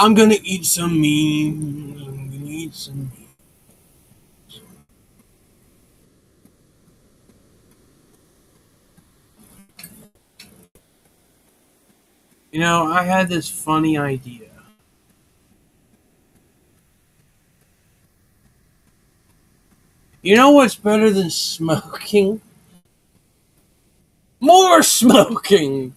I'm gonna eat some meat. I'm gonna eat some meat. I had this funny idea. You know what's better than smoking? More smoking!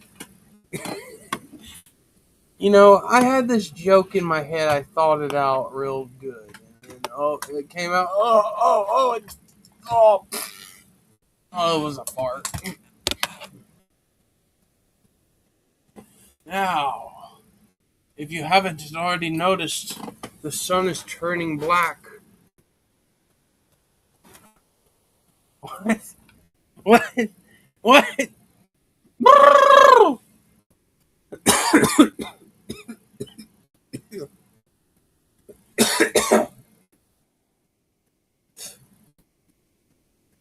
I had this joke in my head. I thought it out real good. And it came out. Oh, oh, it was a fart. Now, if you haven't already noticed, the sun is turning black. What? What? What?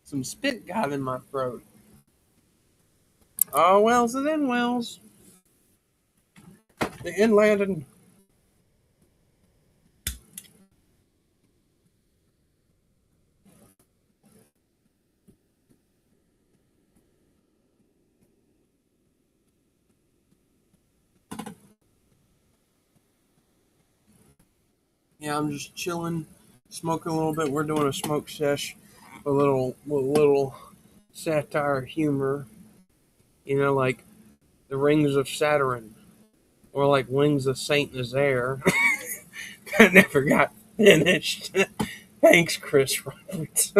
Some spit got in my throat. Oh, Wells and then Wells. The inland and yeah, I'm just chilling, smoking a little bit. We're doing a smoke sesh, a little satire humor. Like the Rings of Saturn, or like Wings of Saint Nazaire. I never got finished. Thanks, Chris Roberts.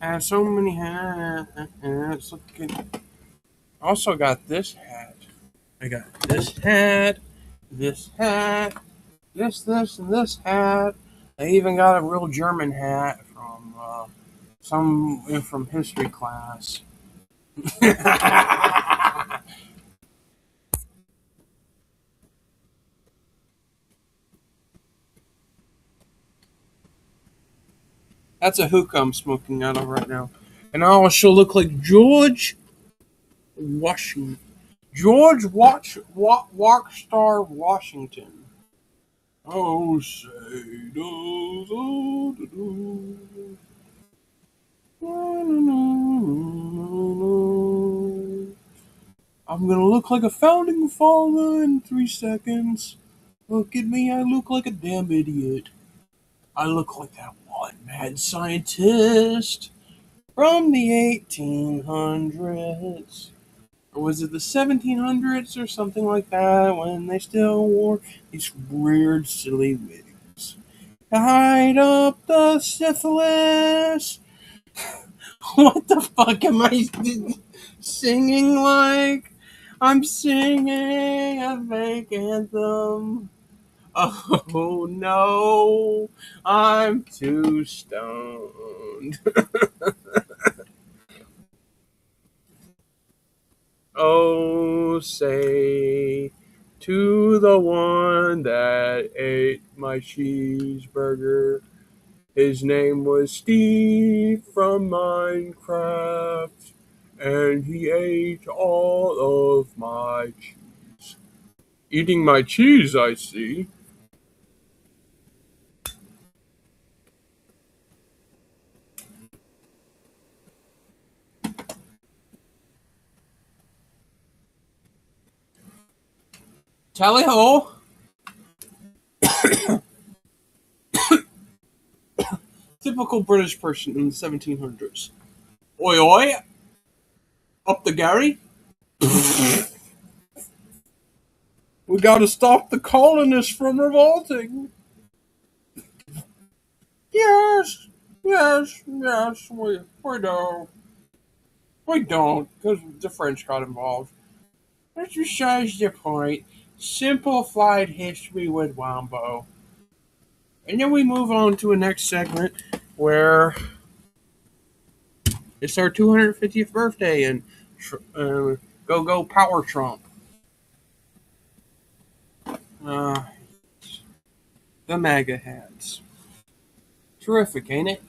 I have so many hats. Also got this hat. I got this hat, this hat, and this hat. I even got a real German hat from some from history class. That's a hookah I'm smoking out of right now. And I also look like George Washington. George Rockstar Washington. Oh, say does oh, do, do. I'm gonna look like a founding father in 3 seconds. Look at me, I look like a damn idiot. I look like that one mad scientist from the 1800s. Or was it the 1700s or something like that when they still wore these weird, silly wigs? Hide up the syphilis. What the fuck am I singing like? I'm singing a fake anthem. Oh no, I'm too stoned. Oh, say to the one that ate my cheeseburger. His name was Steve from Minecraft, and he ate all of my cheese. Eating my cheese, I see. Tally ho! Typical British person in the 1700s. Oi oi! Up the Gary! We gotta stop the colonists from revolting! Yes! Yes, we do. We don't, because the French got involved. That's besides the point. Simplified history with Wombo. And then we move on to a next segment where it's our 250th birthday and go Power Trump. Uh, the MAGA hats. Terrific, ain't it?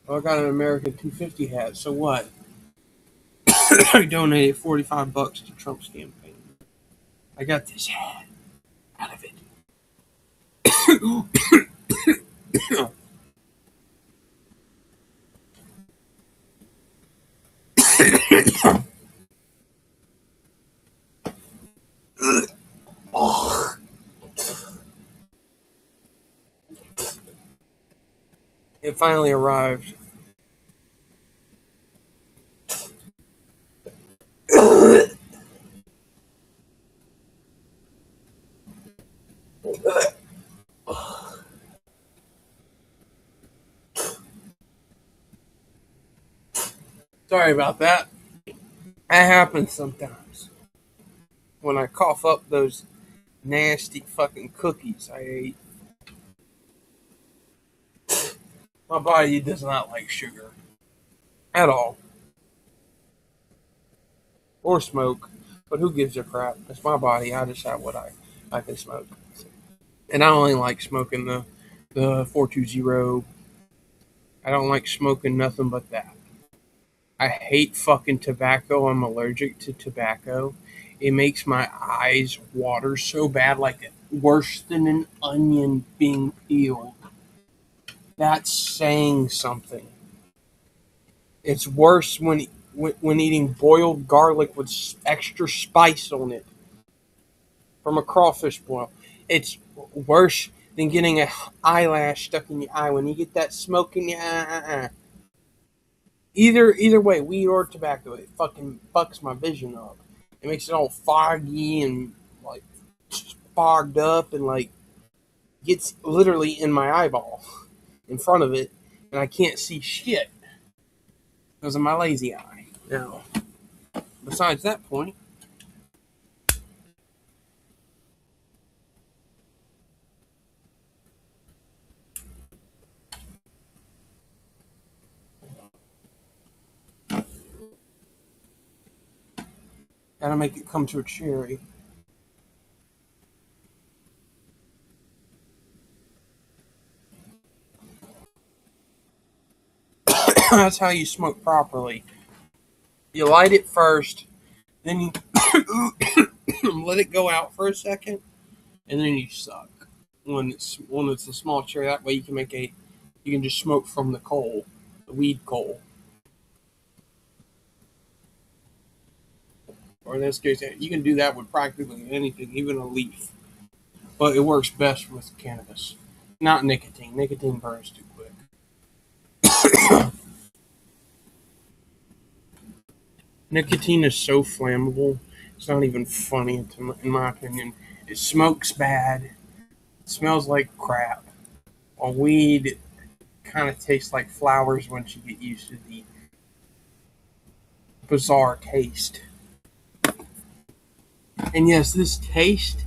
Well, I got an American 250 hat, so what? I donated $45 to Trump's campaign. I got this hat out of it. Oh, it finally arrived. Sorry about that. That happens sometimes. When I cough up those nasty fucking cookies I ate. My body does not like sugar. At all. Or smoke. But who gives a crap? It's my body. I decide what I can smoke. And I only like smoking the 420. I don't like smoking nothing but that. I hate fucking tobacco. I'm allergic to tobacco. It makes my eyes water so bad, like worse than an onion being peeled. That's saying something. It's worse when eating boiled garlic with extra spice on it from a crawfish boil. It's worse than getting a eyelash stuck in your eye when you get that smoke in your eye. Either way, weed or tobacco, it fucking fucks my vision up. It makes it all foggy and like fogged up and like gets literally in my eyeball in front of it, and I can't see shit because of my lazy eye. Now, besides that point, gotta make it come to a cherry. That's how you smoke properly. You light it first, then you let it go out for a second, and then you suck. When it's a small cherry, that way you can just smoke from the coal, the weed coal, or in this case, you can do that with practically anything, even a leaf. But it works best with cannabis, not nicotine. Nicotine burns too quick. Nicotine is so flammable. It's not even funny, in my opinion. It smokes bad. It smells like crap. While weed kind of tastes like flowers once you get used to the bizarre taste. And yes, this taste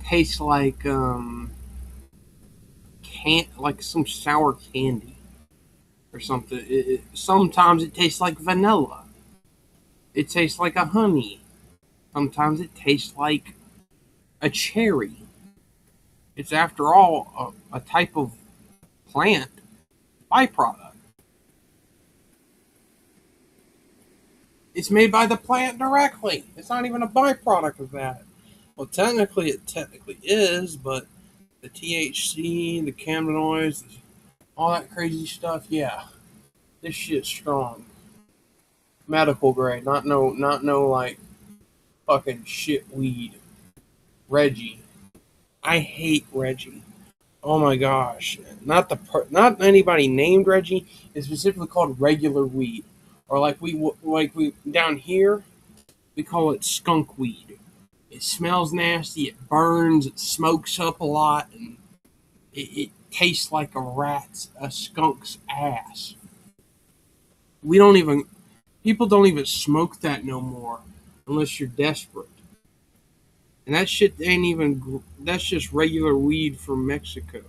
tastes like like some sour candy or something. Sometimes it tastes like vanilla. It tastes like a honey. Sometimes it tastes like a cherry. It's after all a type of plant byproduct. It's made by the plant directly. It's not even a byproduct of that. Well, technically, it technically is, but the THC, the cannabinoids, all that crazy stuff, yeah, this shit's strong. Medical grade, not no like fucking shit weed. Reggie, I hate Reggie. Oh my gosh, not anybody named Reggie. It's specifically called regular weed, or like we down here we call it skunk weed. It smells nasty. It burns. It smokes up a lot, and it tastes like a skunk's ass. We don't even People don't even smoke that no more unless you're desperate. And that shit ain't even that's just regular weed from Mexico.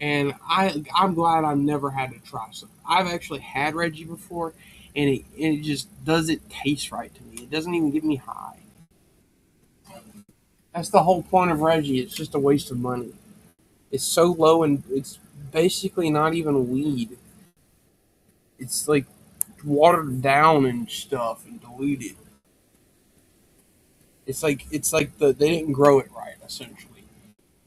And I'm glad I've never had to try some. I've actually had Reggie before, and it just doesn't taste right to me. It doesn't even get me high. That's the whole point of Reggie. It's just a waste of money. It's so low, and it's basically not even weed. It's like watered down and stuff and diluted. It's like they didn't grow it right. Essentially,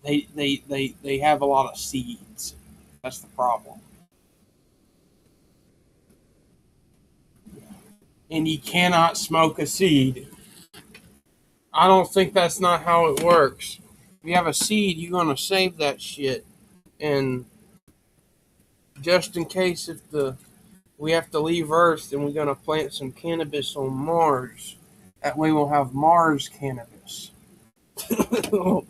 they have a lot of seeds. That's the problem. And you cannot smoke a seed. I don't think that's not how it works. If you have a seed, you're gonna save that shit, and just in case if the we have to leave Earth, then we're gonna plant some cannabis on Mars. That way, we'll have Mars cannabis. Oh.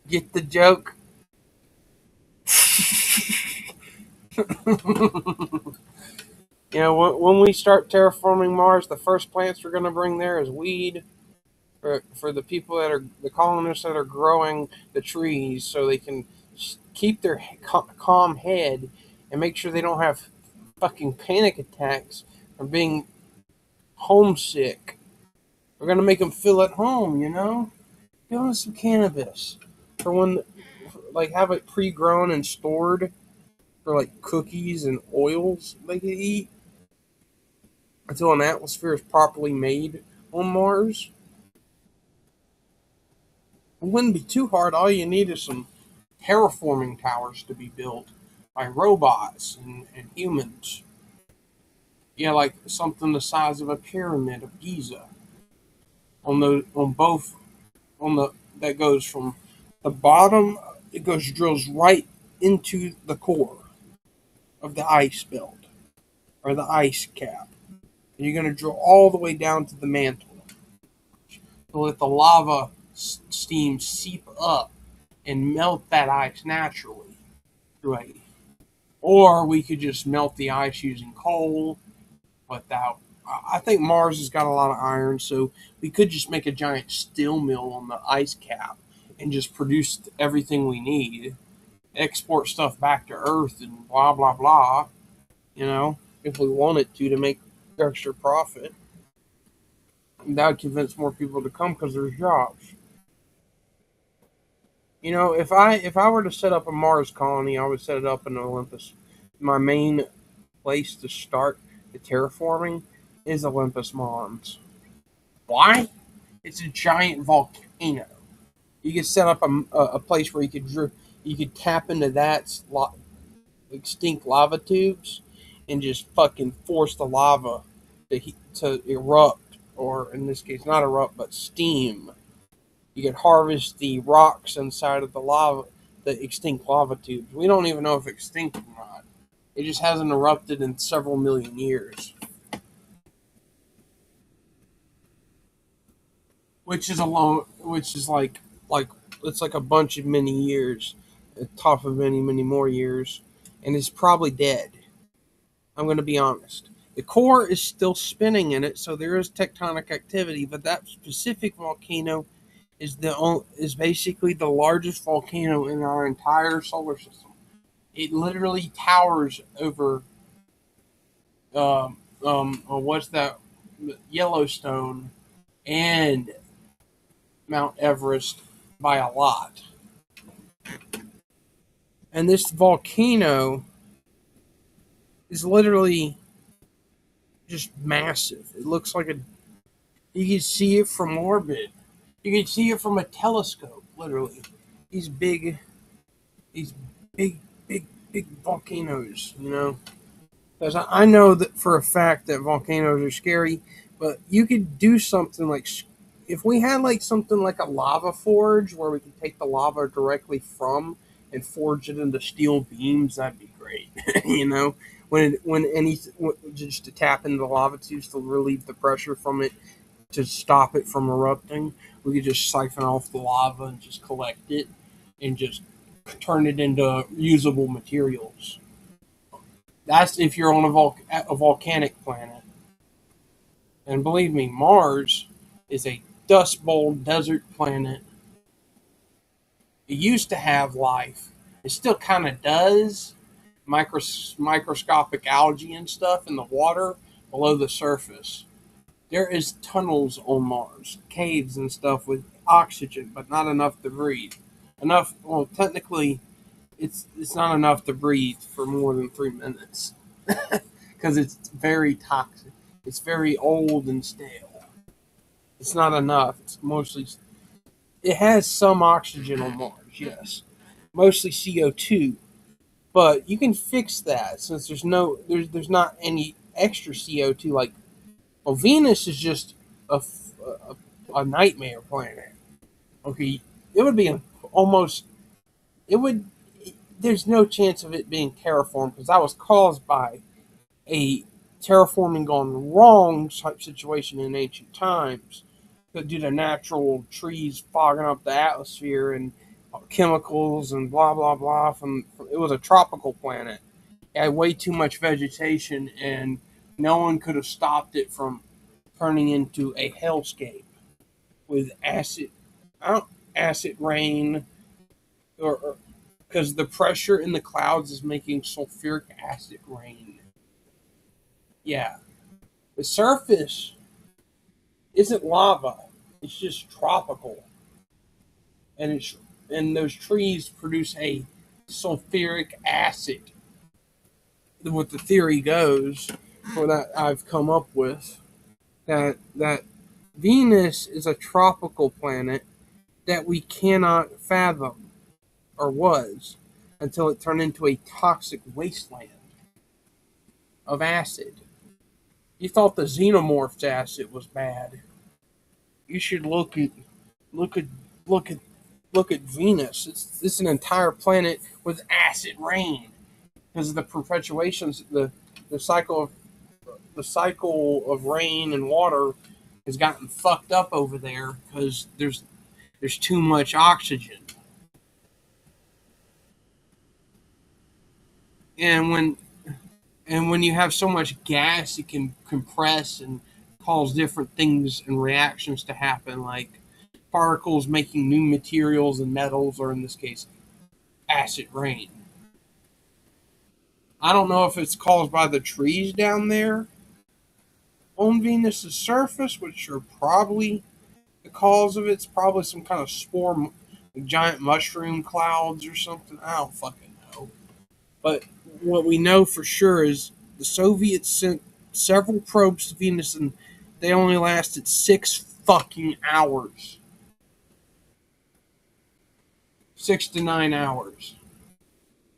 Get the joke? When we start terraforming Mars, the first plants we're going to bring there is weed for the people that are the colonists that are growing the trees, so they can keep their calm head and make sure they don't have fucking panic attacks from being homesick. We're going to make them feel at home. Give them some cannabis for when, like, have it pre-grown and stored for like cookies and oils they can eat until an atmosphere is properly made on Mars. It wouldn't be too hard. All you need is some terraforming towers to be built by robots and humans. Yeah, like something the size of a pyramid of Giza on both on the that goes from the bottom. It goes drills right into the core of the ice belt or the ice cap. And you're going to drill all the way down to the mantle to let the lava steam seep up and melt that ice naturally. Right. Or we could just melt the ice using coal, but I think Mars has got a lot of iron, so we could just make a giant steel mill on the ice cap and just produce everything we need, export stuff back to Earth, and blah blah blah. If we wanted to make extra profit, and that would convince more people to come because there's jobs. If I were to set up a Mars colony, I would set it up in Olympus. My main place to start the terraforming is Olympus Mons. Why? It's a giant volcano. You could set up a place where you could tap into that extinct lava tubes and just fucking force the lava to erupt, or in this case, not erupt, but steam. You could harvest the rocks inside of the extinct lava tubes. We don't even know if extinct or not. It just hasn't erupted in several million years, which is like it's like a bunch of many years, on top of many many more years, and it's probably dead. I'm going to be honest. The core is still spinning in it, so there is tectonic activity, but that specific volcano is basically the largest volcano in our entire solar system. It literally towers over what's that, Yellowstone and Mount Everest by a lot. And this volcano is literally just massive. It looks like you can see it from orbit. You can see it from a telescope, literally. These big, these big, big, big volcanoes. Because I know that for a fact that volcanoes are scary, but you could do something like, if we had like something like a lava forge where we could take the lava directly from and forge it into steel beams, that'd be great. Just to tap into the lava tubes to relieve the pressure from it, to stop it from erupting, we could just siphon off the lava and just collect it and just turn it into usable materials. That's if you're on a volcanic planet. And believe me, Mars is a dust bowl desert planet It used to have life. It still kind of does. Microscopic algae and stuff in the water below the surface. There is tunnels on Mars, caves and stuff with oxygen, but not enough to breathe. Enough. Well, technically, it's not enough to breathe for more than 3 minutes because it's very toxic. It's very old and stale. It's not enough. It's mostly. It has some oxygen on Mars, yes, mostly CO2, but you can fix that since there's not any extra CO2. Like, well, Venus is just a, a nightmare planet. Okay, it would be almost it would. There's no chance of it being terraformed because that was caused by a terraforming gone wrong type situation in ancient times due to natural trees fogging up the atmosphere and chemicals and blah blah blah. It was a tropical planet. It had way too much vegetation, and no one could have stopped it from turning into a hellscape with acid rain, or because the pressure in the clouds is making sulfuric acid rain. Yeah, the surface isn't lava; it's just tropical, and those trees produce a sulfuric acid. What the theory goes, for that I've come up with, that Venus is a tropical planet that we cannot fathom, or was, until it turned into a toxic wasteland of acid. You thought the xenomorph's acid was bad. You should look at look at look at Venus. It's an entire planet with acid rain because of the perpetuations, the cycle of rain and water has gotten fucked up over there because there's too much oxygen. And when you have so much gas, it can compress and cause different things and reactions to happen, like particles making new materials and metals, or in this case, acid rain. I don't know if it's caused by the trees down there on Venus's surface, which are probably the cause of it. It's probably some kind of spore, giant mushroom clouds or something. I don't fucking know. But what we know for sure is the Soviets sent several probes to Venus, and they only lasted 6 fucking hours. 6 to 9 hours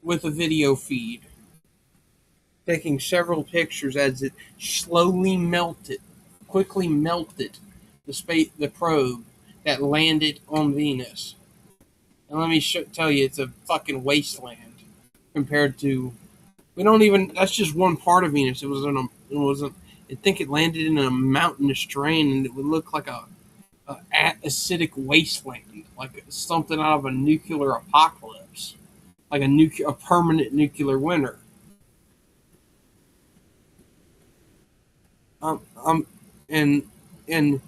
with a video feed, taking several pictures as it quickly melted the probe that landed on Venus. And let me tell you, it's a fucking wasteland compared to. We don't even. That's just one part of Venus. It was in a. It wasn't. I think it landed in a mountainous terrain, and it would look like a acidic wasteland, like something out of a nuclear apocalypse, like a permanent nuclear winter. Um, um, and and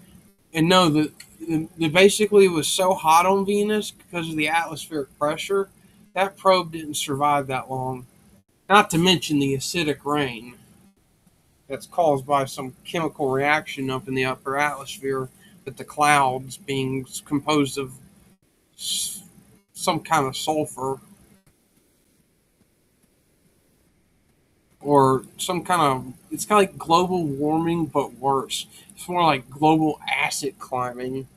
and no, the basically it was so hot on Venus because of the atmospheric pressure that probe didn't survive that long. Not to mention the acidic rain that's caused by some chemical reaction up in the upper atmosphere with the clouds being composed of some kind of sulfur or some kind of. It's kind of like global warming, but worse. It's more like global acid climbing.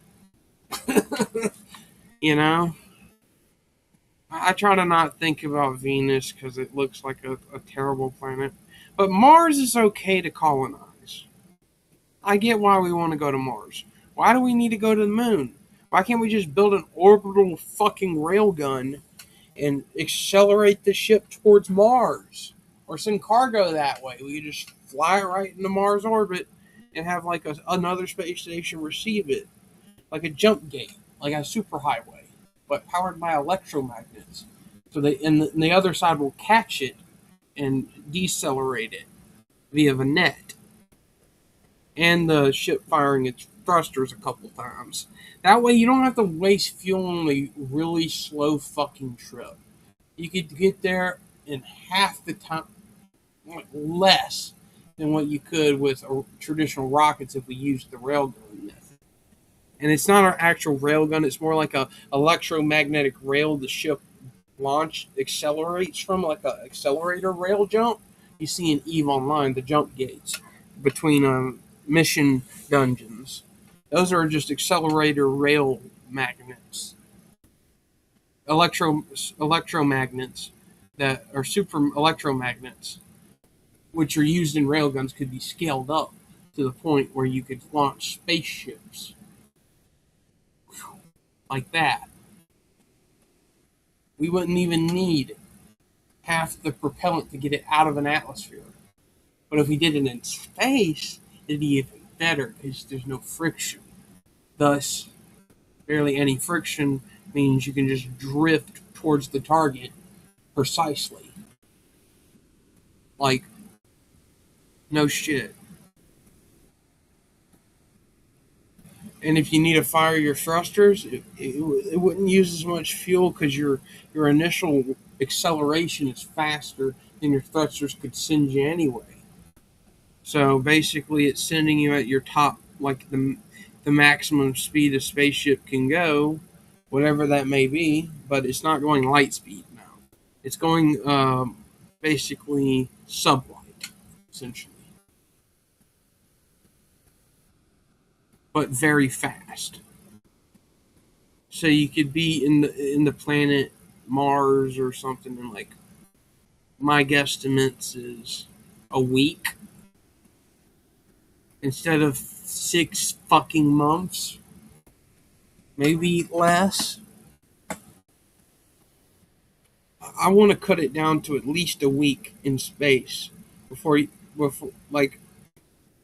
You know? I try to not think about Venus because it looks like a terrible planet. But Mars is okay to colonize. I get why we want to go to Mars. Why do we need to go to the moon? Why can't we just build an orbital fucking railgun and accelerate the ship towards Mars? Or send cargo that way. We could just fly it right into Mars orbit and have like another space station receive it. Like a jump gate, like a superhighway, but powered by electromagnets. So the other side will catch it and decelerate it via the net. And the ship firing its thrusters a couple times. That way, you don't have to waste fuel on a really slow fucking trip. You could get there in half the time, like less than what you could with traditional rockets if we used the railgun method. And it's not our actual railgun; it's more like a electromagnetic rail the ship launch accelerates from, like a accelerator rail jump. You see in Eve Online the jump gates between mission dungeons. Those are just accelerator rail magnets, electromagnets that are super electromagnets, which are used in railguns, could be scaled up to the point where you could launch spaceships like that. We wouldn't even need half the propellant to get it out of an atmosphere. But if we did it in space, it'd be even better because there's no friction. Thus, barely any friction means you can just drift towards the target precisely. Like, no shit. And if you need to fire your thrusters, it wouldn't use as much fuel because your initial acceleration is faster than your thrusters could send you anyway. So basically, it's sending you at your top, like the maximum speed a spaceship can go, whatever that may be. But it's not going light speed now. It's going basically sublight, essentially, but very fast. So you could be in the planet Mars or something in, like, my guesstimates is a week instead of 6 fucking months, maybe less. I want to cut it down to at least a week in space before like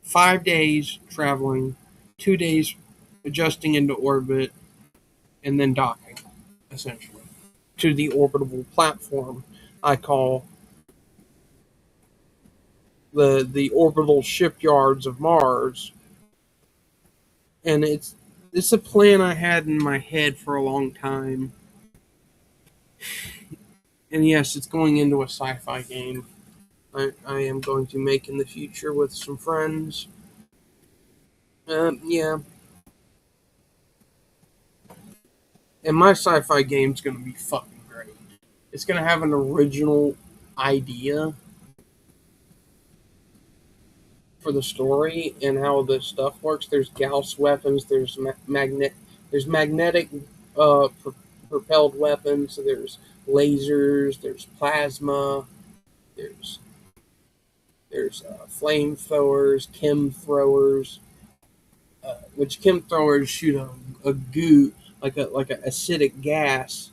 5 days traveling, 2 days adjusting into orbit, and then docking, essentially, to the orbitable platform I call the orbital shipyards of Mars. And it's a plan I had in my head for a long time. And yes, it's going into a sci-fi game I am going to make in the future with some friends. Yeah. And my sci-fi game's going to be fucking great. It's going to have an original idea for the story and how this stuff works. There's Gauss weapons. There's magnetic propelled weapons. There's lasers. There's plasma. There's flamethrowers, chem throwers, which chem throwers shoot a goo, like a acidic gas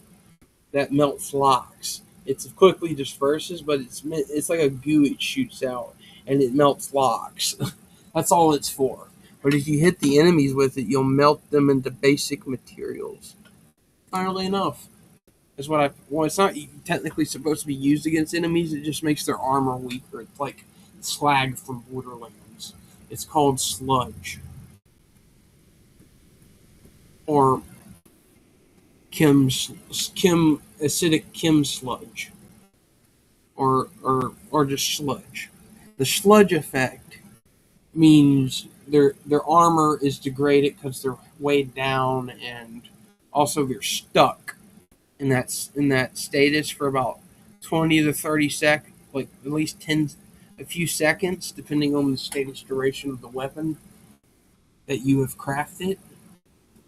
that melts locks. It quickly disperses, but it's like a goo it shoots out, and it melts locks. That's all it's for. But if you hit the enemies with it, you'll melt them into basic materials. Funnily enough, is what I. Well, it's not technically supposed to be used against enemies. It just makes their armor weaker. It's like slag from Borderlands. It's called sludge, or acidic chem sludge, or just sludge. The sludge effect means their armor is degraded because they're weighed down, and also they're stuck in that status for about 20 to 30 seconds, like at least a few seconds, depending on the status duration of the weapon that you have crafted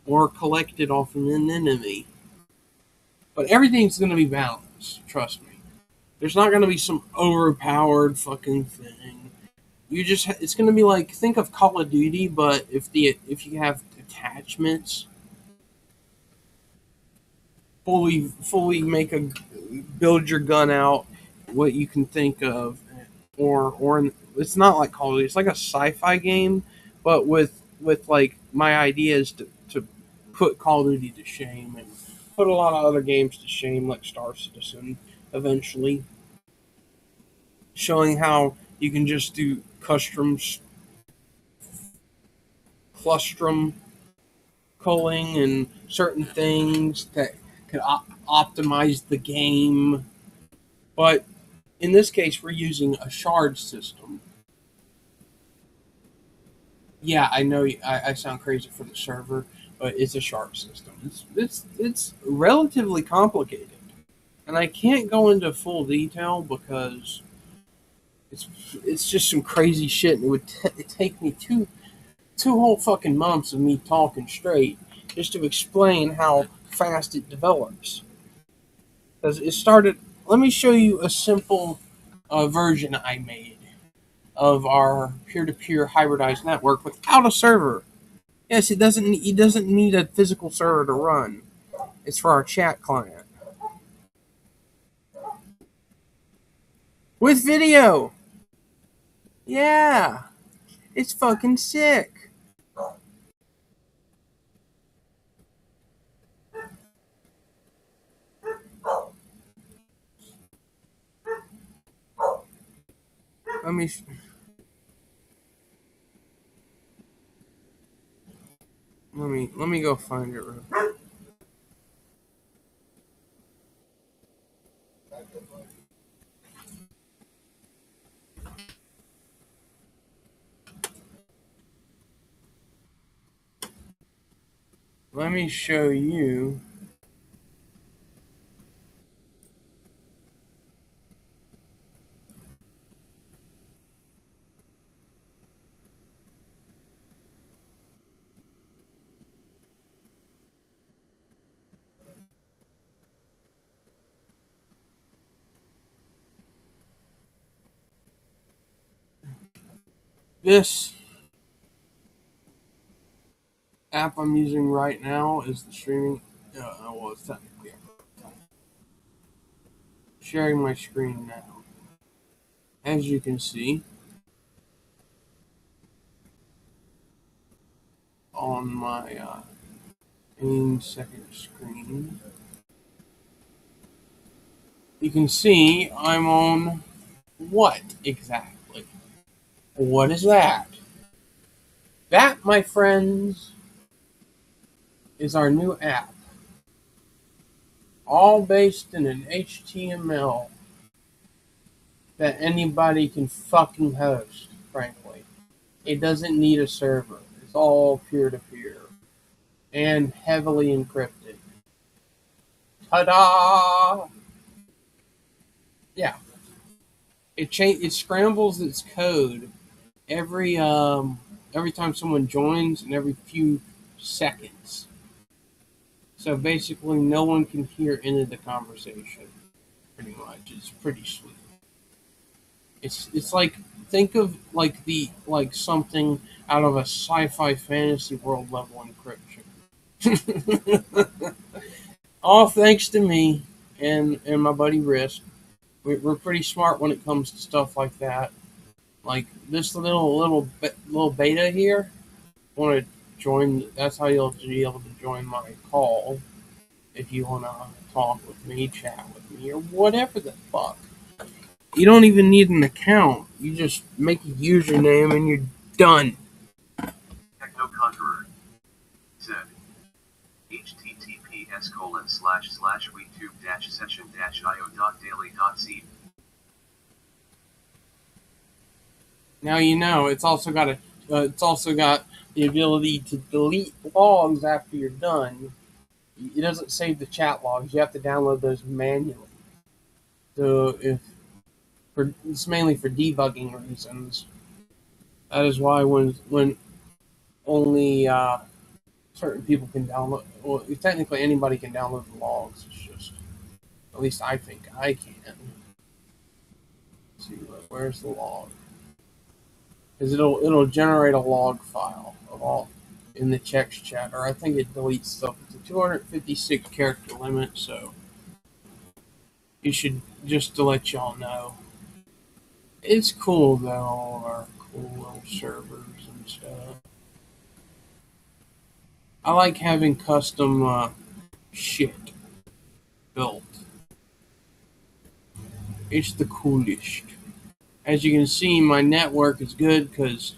or collected off an enemy. But everything's going to be balanced, trust me. There's not going to be some overpowered fucking thing. It's going to be like, think of Call of Duty, but if you have attachments, fully build your gun out, what you can think of, or it's not like Call of Duty. It's like a sci-fi game, but with like my idea is to put Call of Duty to shame and put a lot of other games to shame, like Star Citizen, eventually, showing how you can just do custom clustrum culling and certain things that could optimize the game. But in this case, we're using a shard system. Yeah, I know I sound crazy for the server, but it's a shard system. It's relatively complicated, and I can't go into full detail because it's just some crazy shit, and it'd take me two whole fucking months of me talking straight just to explain how fast it develops. Because it started. Let me show you a simple version I made of our peer-to-peer hybridized network without a server. Yes, it doesn't need a physical server to run. It's for our chat client with video. Yeah, it's fucking sick. Let me let me go find it. Let me show you. This app I'm using right now is the streaming. Well, it's technically sharing my screen now. As you can see on my main second screen, you can see I'm on what exactly? What is that? That, my friends, is our new app. All based in an HTML that anybody can fucking host, frankly. It doesn't need a server. It's all peer-to-peer and heavily encrypted. Ta-da! Yeah, it scrambles its code every every time someone joins and every few seconds. So basically, no one can hear into the conversation. Pretty much, it's pretty sweet. It's like, think of like something out of a sci-fi fantasy world level encryption. All thanks to me and my buddy Risk. We're pretty smart when it comes to stuff like that. Like this little beta here. Want to join? That's how you'll be able to join my call if you want to talk with me, chat with me, or whatever the fuck. You don't even need an account. You just make a username and you're done. Techno Conqueror said https://youtube-session-io.daily.c. Now you know. It's also got the ability to delete logs after you're done. It doesn't save the chat logs. You have to download those manually. So it's mainly for debugging reasons. That is why when only certain people can download. Well, technically anybody can download the logs. It's just, at least I think I can. Let's see, where's the log? Because it'll generate a log file of all in the text chat, or I think it deletes stuff. It's a 256 character limit, so you should, just to let y'all know. It's cool though, all our cool little servers and stuff. I like having custom shit built. It's the coolest. As you can see, my network is good because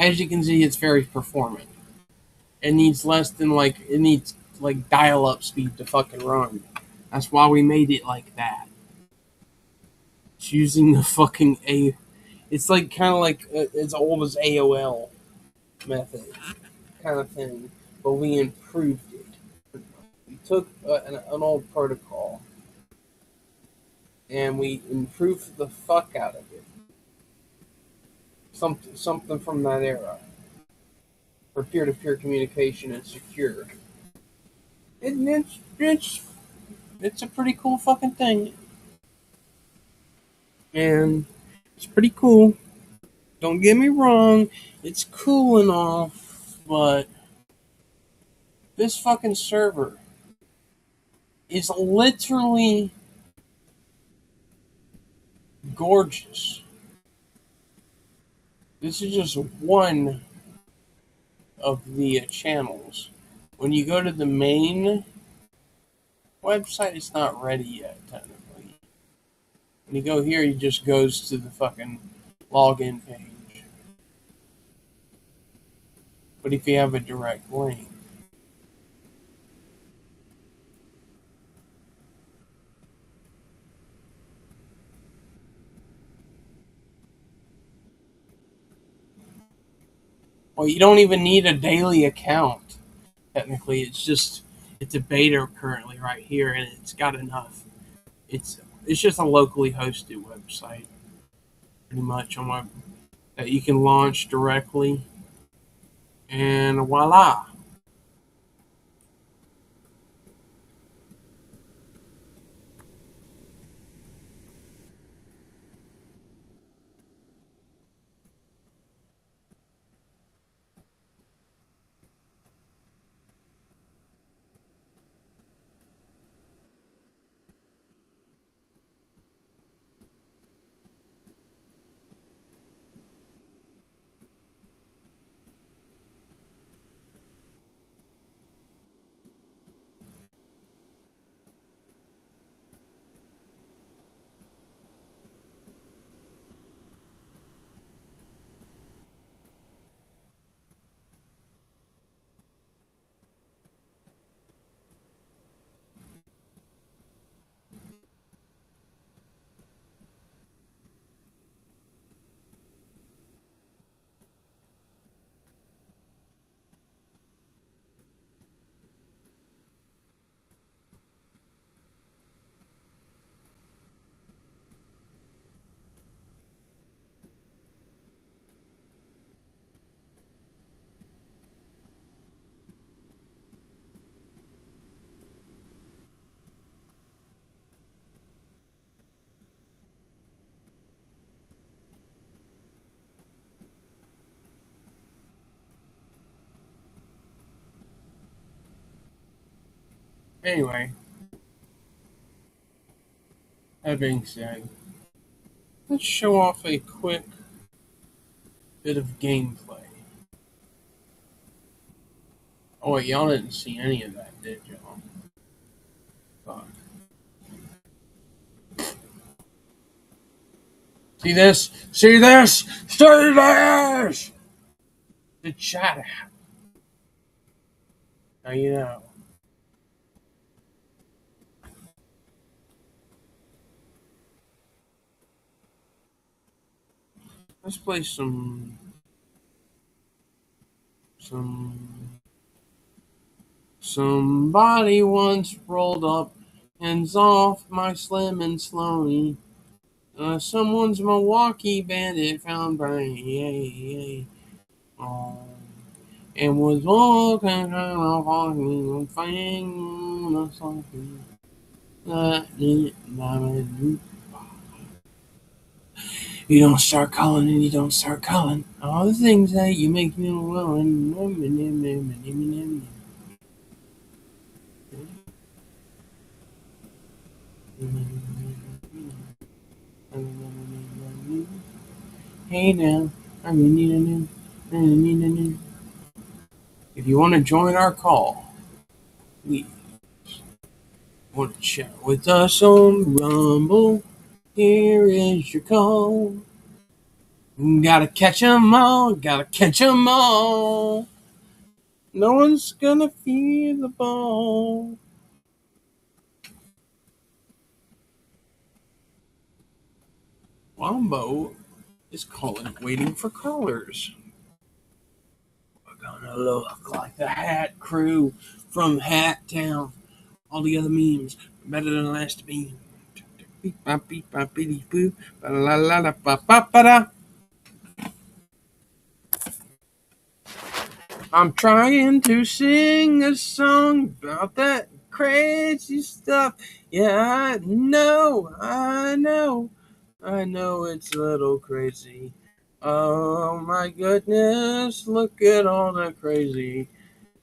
as you can see, it's very performant. It needs less than it needs like dial-up speed to fucking run. That's why we made it like that. It's using the fucking A. It's like kind of like as old as AOL method kind of thing, but we improved it. We took an old protocol and we improved the fuck out of it. Something from that era for peer-to-peer communication and secure. It's a pretty cool fucking thing, and it's pretty cool. Don't get me wrong, it's cool and all, but this fucking server is literally gorgeous. This is just one of the channels. When you go to the main website, it's not ready yet, technically. When you go here, it just goes to the fucking login page. But if you have a direct link, well, you don't even need a daily account. Technically, it's a beta currently right here, and it's got enough. It's just a locally hosted website, pretty much that you can launch directly, and voila. Anyway, that being said, let's show off a quick bit of gameplay. Oh wait, y'all didn't see any of that, did y'all? Fuck. See this? See this? See this? The chat app. Now you know. Let's play some. Somebody once rolled up, hands off my slim and slowly. Someone's Milwaukee bandit found brain. Oh, and was walking around walking thing or something. You don't start calling and you don't start calling. All the things that you make me well. Hey now, I really need a new. If you want to join our call, please want to chat with us on Rumble. Here is your call. Gotta catch 'em all, gotta catch 'em all. No one's gonna feed the ball. Wombo is calling, waiting for callers. We're gonna look like the Hat Crew from Hat Town. All the other memes are better than the last meme. Beep, bop, beep, bop, beep, boo, ba la la la ba ba ba da. I'm trying to sing a song about that crazy stuff. Yeah, I know it's a little crazy. Oh my goodness, look at all the crazy.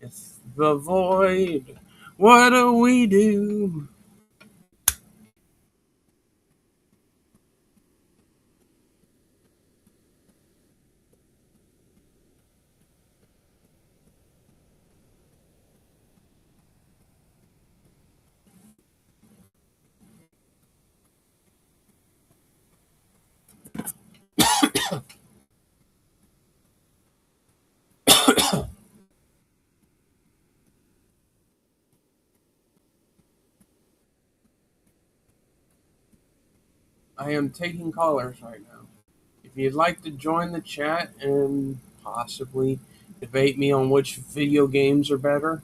It's the void. What do we do? I am taking callers right now. If you'd like to join the chat and possibly debate me on which video games are better,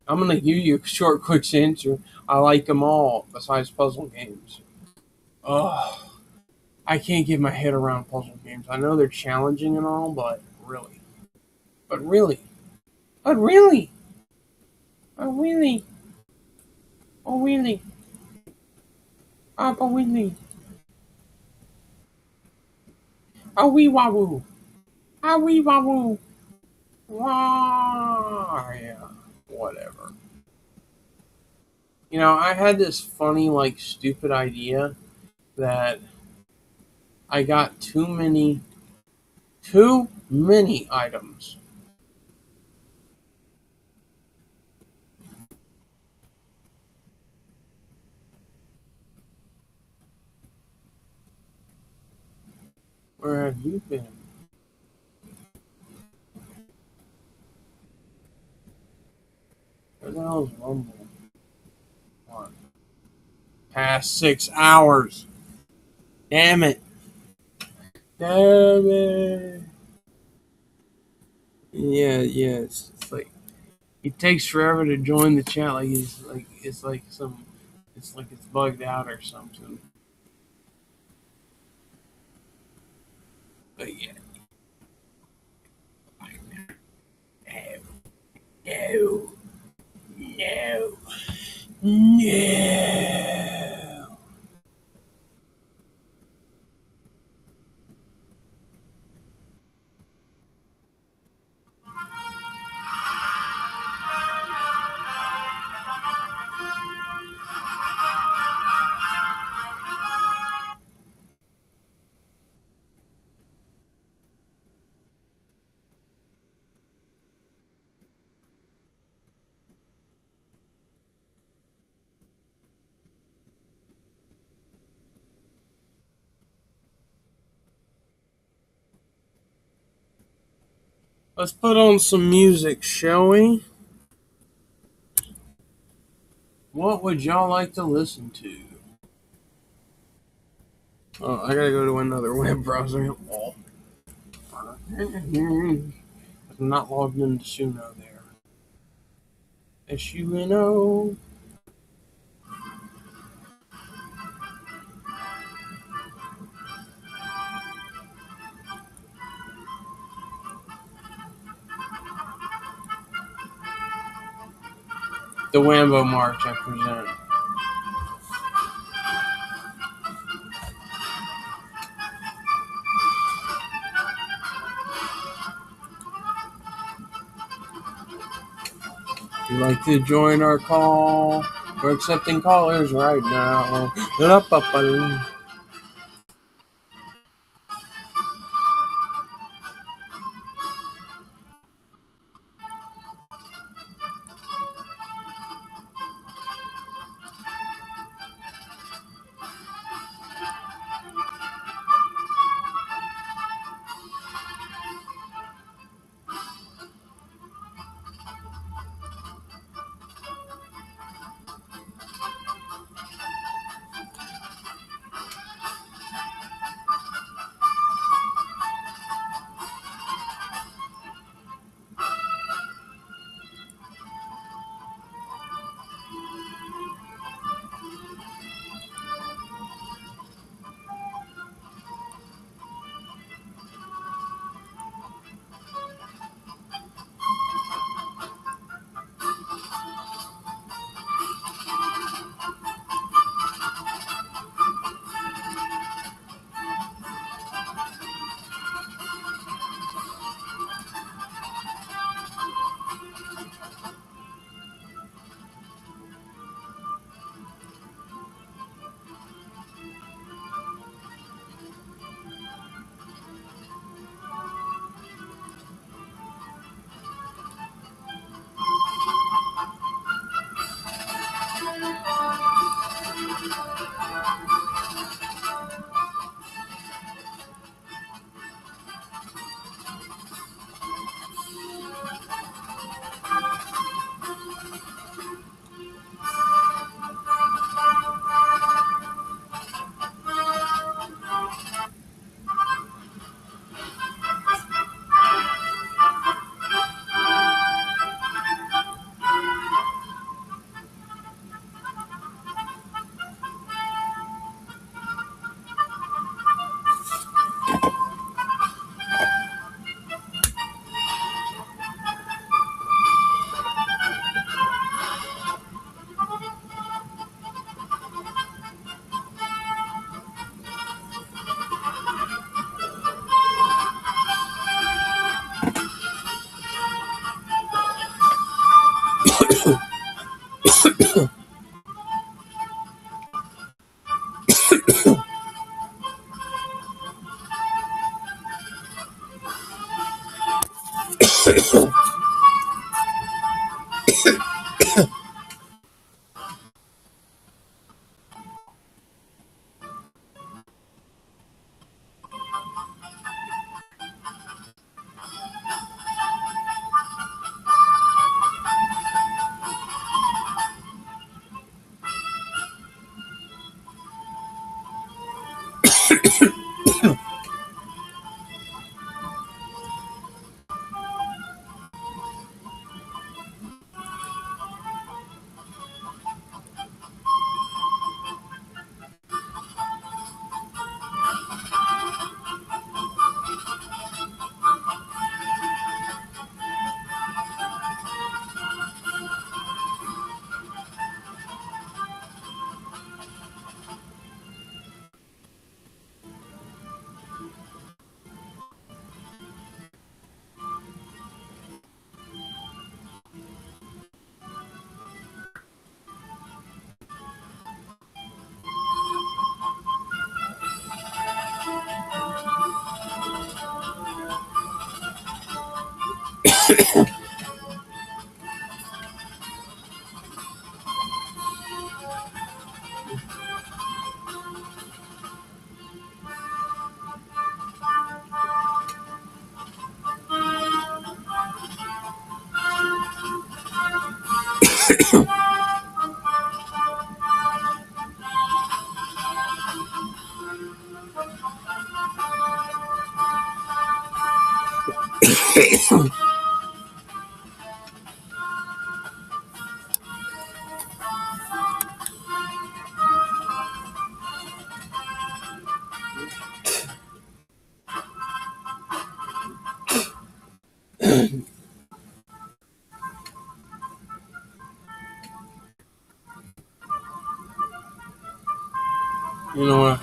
I'm going to give you a short, quick answer. I like them all, besides puzzle games. Oh, I can't get my head around puzzle games. I know they're challenging and all, but really, but really, but really, but really, oh really, but really, oh wee wah ah wee wah wah, yeah, whatever. You know, I had this funny, like, stupid idea that I got too many items. Where have you been? Where the hell is Rumble? What? Past 6 hours. Damn it. Damn it. Yeah, it's like it takes forever to join the chat. Like it's bugged out or something. But yeah, no, no, no. Let's put on some music, shall we? What would y'all like to listen to? Oh, I gotta go to another web browser. Oh. I'm not logged into Suno there. SUNO. The Wambo March I present. If you'd like to join our call, we're accepting callers right now. You know what?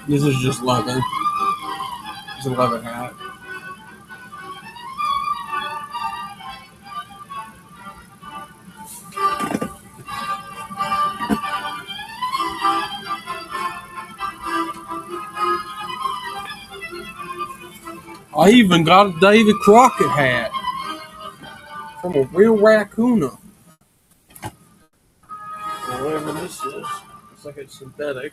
This is just leather. It's a leather hat. I even got a David Crockett hat from a real raccoon. Whatever this is. Looks like it's synthetic.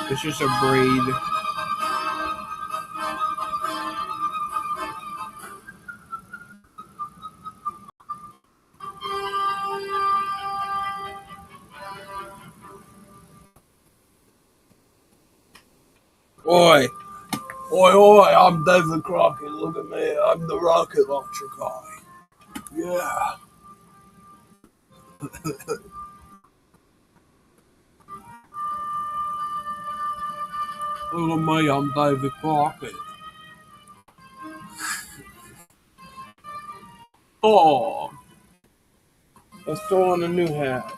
It's just a braid. Oi! Oi, oi, I'm David Crockett. Look at me. I'm the rocket launcher guy. Yeah. Look at me. I'm David Crockett. Oh. Let's throw on a new hat.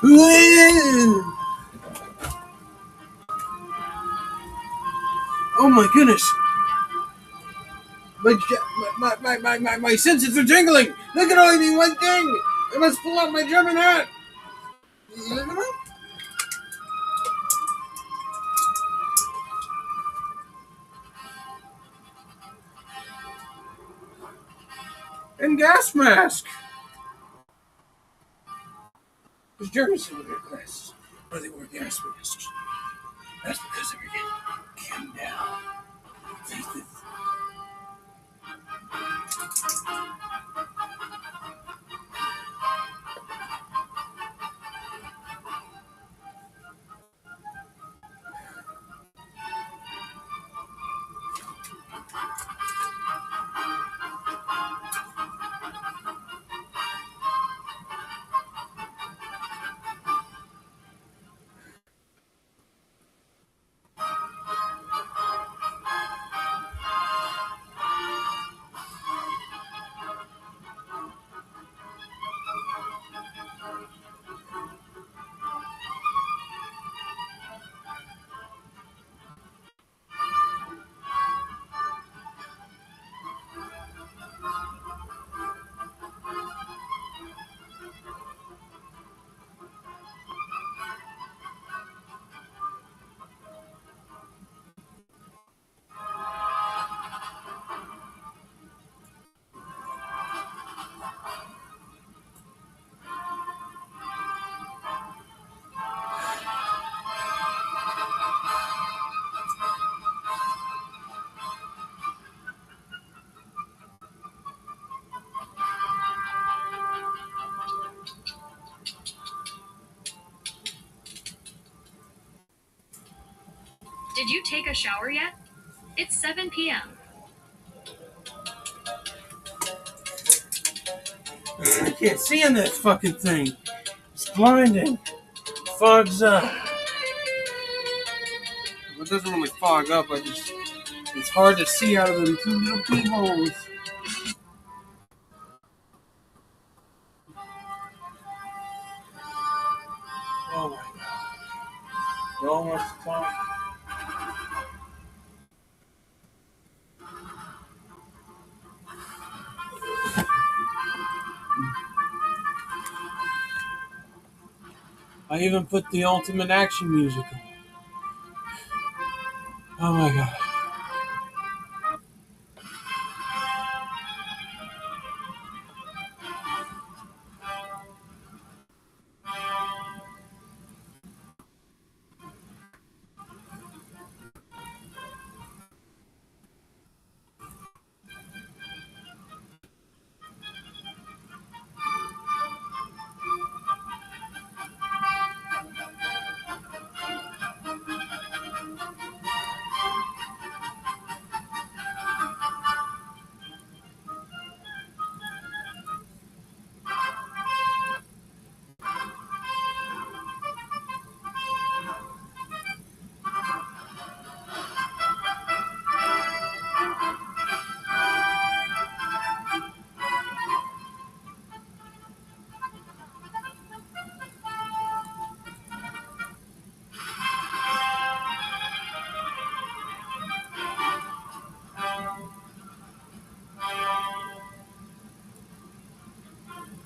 Oh my goodness. My senses are tingling. Look at only one thing. I must pull out my German hat. And gas mask. Because Germans in the middle class, where they wear gas masks. That's because they were getting canned down. Did you take a shower yet? It's 7 p.m. I can't see in that fucking thing. It's blinding. Fogs up. It doesn't really fog up. It's hard to see out of them two little keyholes. Oh my god. No one wants to talk. I even put the ultimate action music on. Oh my god.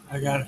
I got it.